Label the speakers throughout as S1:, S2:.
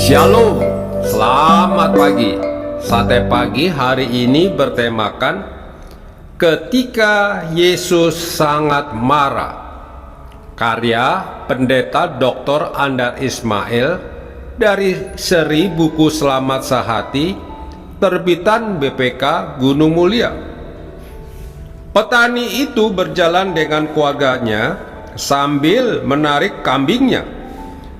S1: Shalom, selamat pagi. Sate pagi hari ini bertemakan Ketika Yesus Sangat Marah, karya Pendeta Dr. Andar Ismail dari seri buku Selamat Sehati, terbitan BPK Gunung Mulia. Petani itu berjalan dengan keluarganya sambil menarik kambingnya.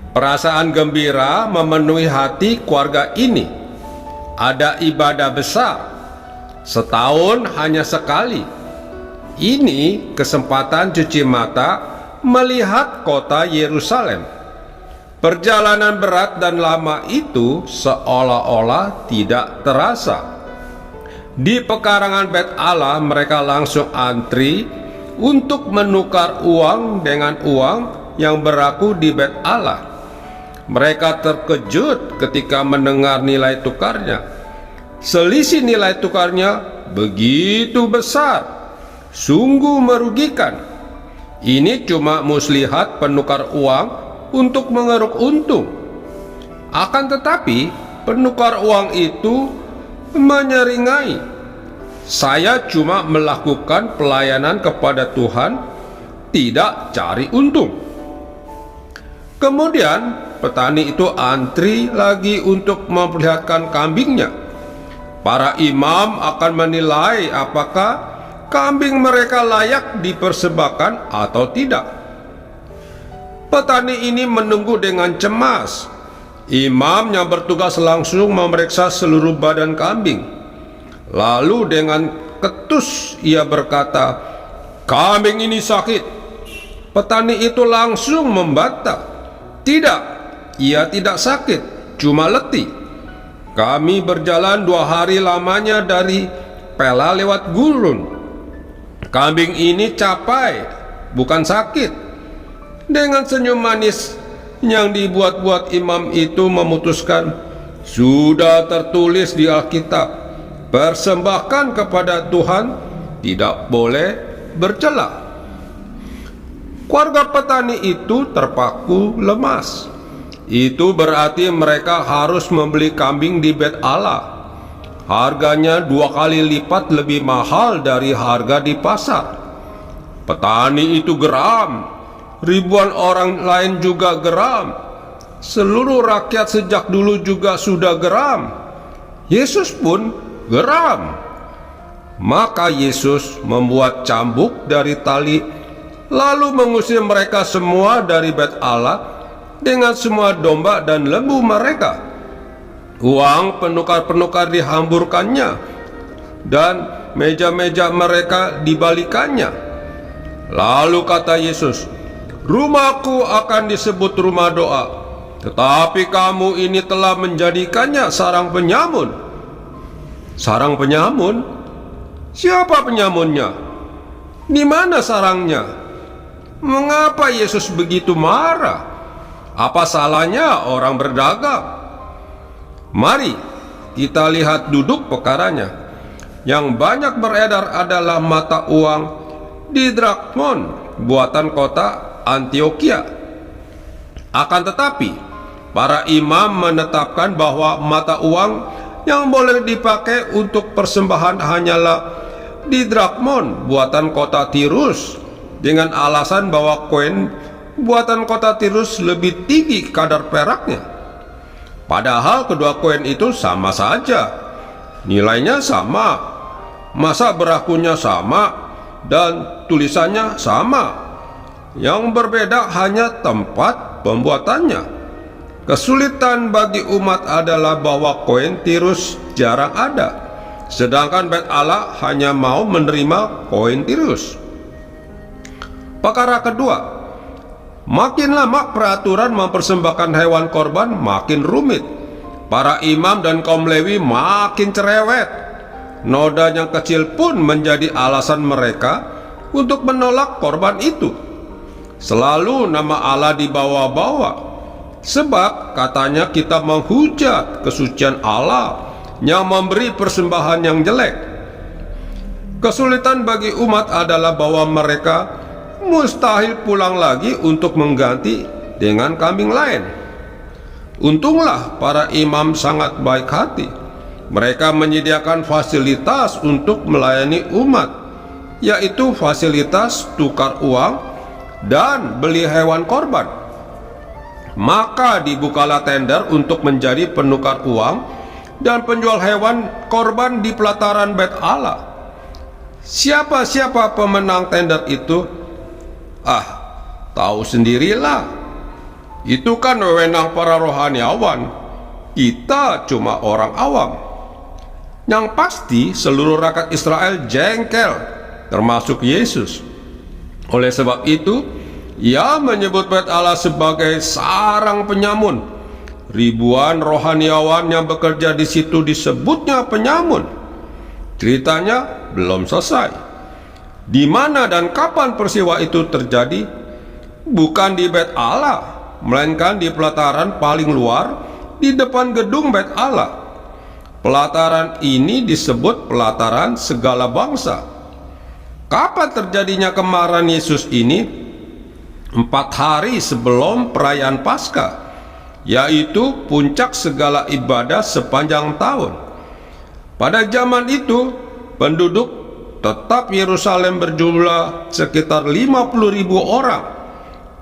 S1: Perasaan gembira memenuhi hati keluarga ini. Ada ibadah besar, setahun hanya sekali. Ini kesempatan cuci mata melihat kota Yerusalem. Perjalanan berat dan lama itu seolah-olah tidak terasa. Di pekarangan Bait Allah mereka langsung antri untuk menukar uang dengan uang yang berlaku di Bait Allah. Mereka terkejut ketika mendengar nilai tukarnya. Selisih nilai tukarnya begitu besar, sungguh merugikan. Ini cuma muslihat penukar uang untuk mengeruk untung. Akan tetapi penukar uang itu menyeringai, "Saya cuma melakukan pelayanan kepada Tuhan, tidak cari untung." Kemudian petani itu antri lagi untuk memperlihatkan kambingnya. Para imam akan menilai apakah kambing mereka layak dipersembahkan atau tidak. Petani ini menunggu dengan cemas. Imam yang bertugas langsung memeriksa seluruh badan kambing. Lalu dengan ketus ia berkata, "Kambing ini sakit." Petani itu langsung membantah, "Tidak, ia tidak sakit, cuma letih. Kami berjalan 2 hari lamanya dari Pela lewat gurun. Kambing ini capai, bukan sakit." Dengan senyum manis yang dibuat-buat, imam itu memutuskan, "Sudah tertulis di Alkitab, persembahkan kepada Tuhan tidak boleh bercela." Keluarga petani itu terpaku lemas. Itu berarti mereka harus membeli kambing di Bait Allah. Harganya 2 kali lipat lebih mahal dari harga di pasar. Petani itu geram. Ribuan orang lain juga geram. Seluruh rakyat sejak dulu juga sudah geram. Yesus pun geram. Maka Yesus membuat cambuk dari tali, lalu mengusir mereka semua dari Bait Allah dengan semua domba dan lembu mereka. Uang penukar-penukar dihamburkannya dan meja-meja mereka dibalikannya. Lalu kata Yesus, "Rumahku akan disebut rumah doa, tetapi kamu ini telah menjadikannya sarang penyamun." Sarang penyamun? Siapa penyamunnya? Di mana sarangnya? Mengapa Yesus begitu marah? Apa salahnya orang berdagang? Mari kita lihat duduk perkaranya. Yang banyak beredar adalah mata uang didrakmon buatan kota Antioquia. Akan tetapi para imam menetapkan bahwa mata uang yang boleh dipakai untuk persembahan hanyalah didrakmon buatan kota Tirus, dengan alasan bahwa koin buatan kota Tirus lebih tinggi kadar peraknya. Padahal kedua koin itu sama saja, nilainya sama, masa berlakunya sama, dan tulisannya sama. Yang berbeda hanya tempat pembuatannya. Kesulitan bagi umat adalah bahwa koin Tirus jarang ada, sedangkan Bait Allah hanya mau menerima koin Tirus. Perkara kedua, makin lama peraturan mempersembahkan hewan korban makin rumit. Para imam dan kaum Lewi makin cerewet. Noda yang kecil pun menjadi alasan mereka untuk menolak korban itu. Selalu nama Allah dibawa-bawa, sebab katanya kita menghujat kesucian Allah yang memberi persembahan yang jelek. Kesulitan bagi umat adalah bahwa mereka mustahil pulang lagi untuk mengganti dengan kambing lain. Untunglah para imam sangat baik hati. Mereka menyediakan fasilitas untuk melayani umat, yaitu fasilitas tukar uang dan beli hewan korban. Maka dibukalah tender untuk menjadi penukar uang dan penjual hewan korban di pelataran Bait Allah. Siapa pemenang tender itu? Tahu sendirilah. Itu kan wewenang para rohaniawan. Kita cuma orang awam. Yang pasti seluruh rakyat Israel jengkel, termasuk Yesus. Oleh sebab itu, ia menyebut Bait Allah sebagai sarang penyamun. Ribuan rohaniawan yang bekerja di situ disebutnya penyamun. Ceritanya belum selesai. Di mana dan kapan peristiwa itu terjadi? Bukan di Bait Allah, melainkan di pelataran paling luar di depan gedung Bait Allah. Pelataran ini disebut pelataran segala bangsa. Kapan terjadinya kemarahan Yesus ini? 4 hari sebelum perayaan Paskah, yaitu puncak segala ibadah sepanjang tahun. Pada zaman itu, penduduk tetap Yerusalem berjumlah sekitar 50.000 orang.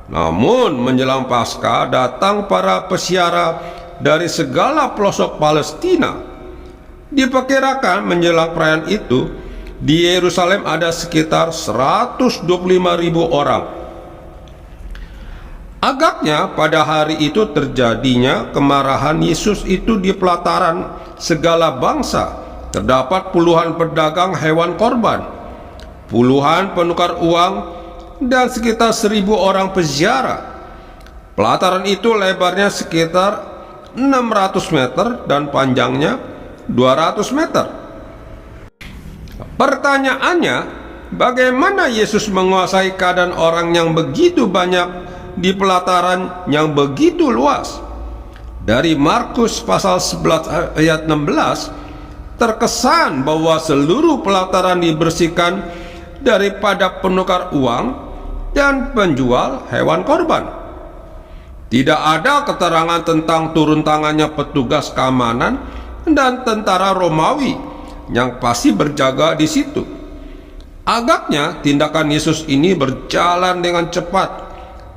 S1: Namun menjelang Paskah datang para peziarah dari segala pelosok Palestina. Diperkirakan menjelang perayaan itu di Yerusalem ada sekitar 125.000 orang. Agaknya pada hari itu terjadinya kemarahan Yesus itu di pelataran segala bangsa. Terdapat puluhan pedagang hewan korban, puluhan penukar uang, dan sekitar 1.000 orang peziarah. Pelataran itu lebarnya sekitar 600 meter dan panjangnya 200 meter. Pertanyaannya, bagaimana Yesus menguasai keadaan orang yang begitu banyak di pelataran yang begitu luas? Dari Markus pasal 11 ayat 16 terkesan bahwa seluruh pelataran dibersihkan daripada penukar uang dan penjual hewan korban. Tidak ada keterangan tentang turun tangannya petugas keamanan dan tentara Romawi yang pasti berjaga di situ. Agaknya tindakan Yesus ini berjalan dengan cepat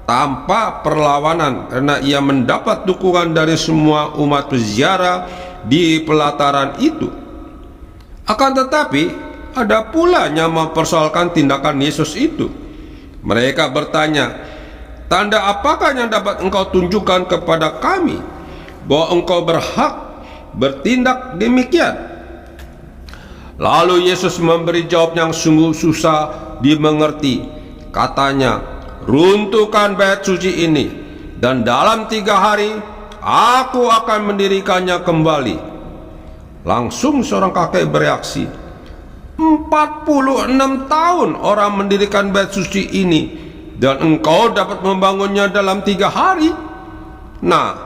S1: tanpa perlawanan karena ia mendapat dukungan dari semua umat peziarah di pelataran itu. Akan tetapi ada pula yang mempersoalkan tindakan Yesus itu. Mereka bertanya, tanda apakah yang dapat engkau tunjukkan kepada kami bahwa engkau berhak bertindak demikian? Lalu Yesus memberi jawab yang sungguh susah dimengerti. Katanya, runtuhkan bait suci ini, dan dalam 3 hari aku akan mendirikannya kembali. Langsung seorang kakek bereaksi, 46 tahun orang mendirikan bait suci ini, dan engkau dapat membangunnya dalam 3 hari? Nah,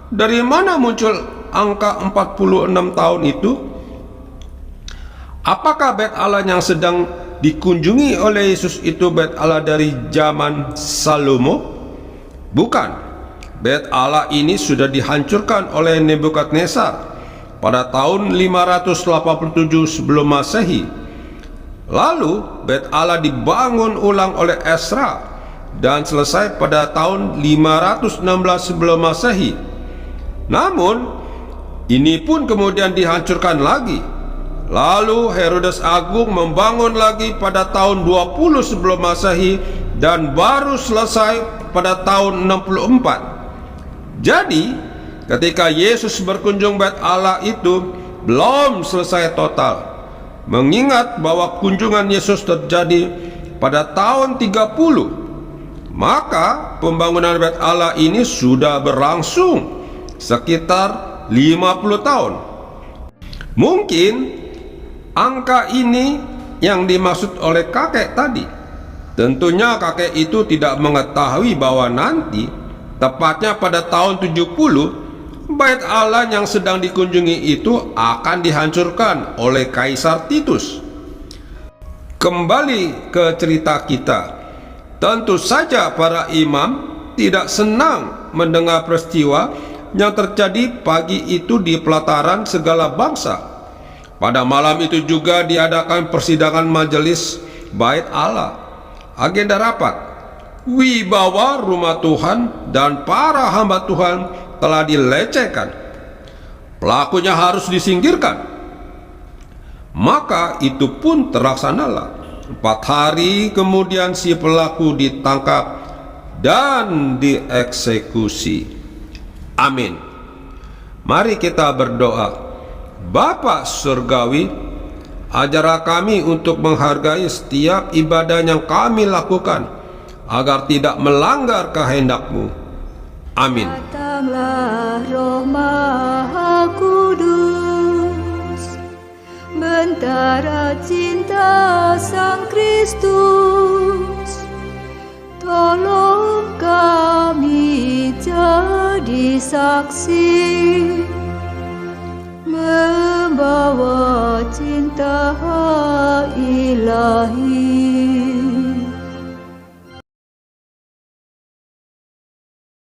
S1: dari mana muncul angka 46 tahun itu? Apakah bait Allah yang sedang dikunjungi oleh Yesus itu bait Allah dari zaman Salomo? Bukan. Bait Allah ini sudah dihancurkan oleh Nebukadnezar pada tahun 587 sebelum Masehi. Lalu bait Allah dibangun ulang oleh Ezra dan selesai pada tahun 516 sebelum Masehi. Namun ini pun kemudian dihancurkan lagi. Lalu Herodes Agung membangun lagi pada tahun 20 sebelum Masehi dan baru selesai pada tahun 64. Jadi ketika Yesus berkunjung bait Allah itu belum selesai total, mengingat bahwa kunjungan Yesus terjadi pada tahun 30, maka pembangunan bait Allah ini sudah berlangsung sekitar 50 tahun. Mungkin angka ini yang dimaksud oleh kakek tadi. Tentunya kakek itu tidak mengetahui bahwa nanti, tepatnya pada tahun 70, bait Allah yang sedang dikunjungi itu akan dihancurkan oleh Kaisar Titus. Kembali ke cerita kita. Tentu saja para imam tidak senang mendengar peristiwa yang terjadi pagi itu di pelataran segala bangsa. Pada malam itu juga diadakan persidangan majelis bait Allah. Agenda rapat, wibawa rumah Tuhan dan para hamba Tuhan telah dilecehkan. Pelakunya harus disingkirkan. Maka itu pun terlaksanalah. 4 hari kemudian si pelaku ditangkap dan dieksekusi. Amin. Mari kita berdoa. Bapa surgawi, ajarlah kami untuk menghargai setiap ibadah yang kami lakukan, agar tidak melanggar kehendak-Mu. Amin.
S2: Datanglah Roh Maha Kudus, bentara cinta Sang Kristus, tolong kami jadi saksi, membawa cinta ilahi.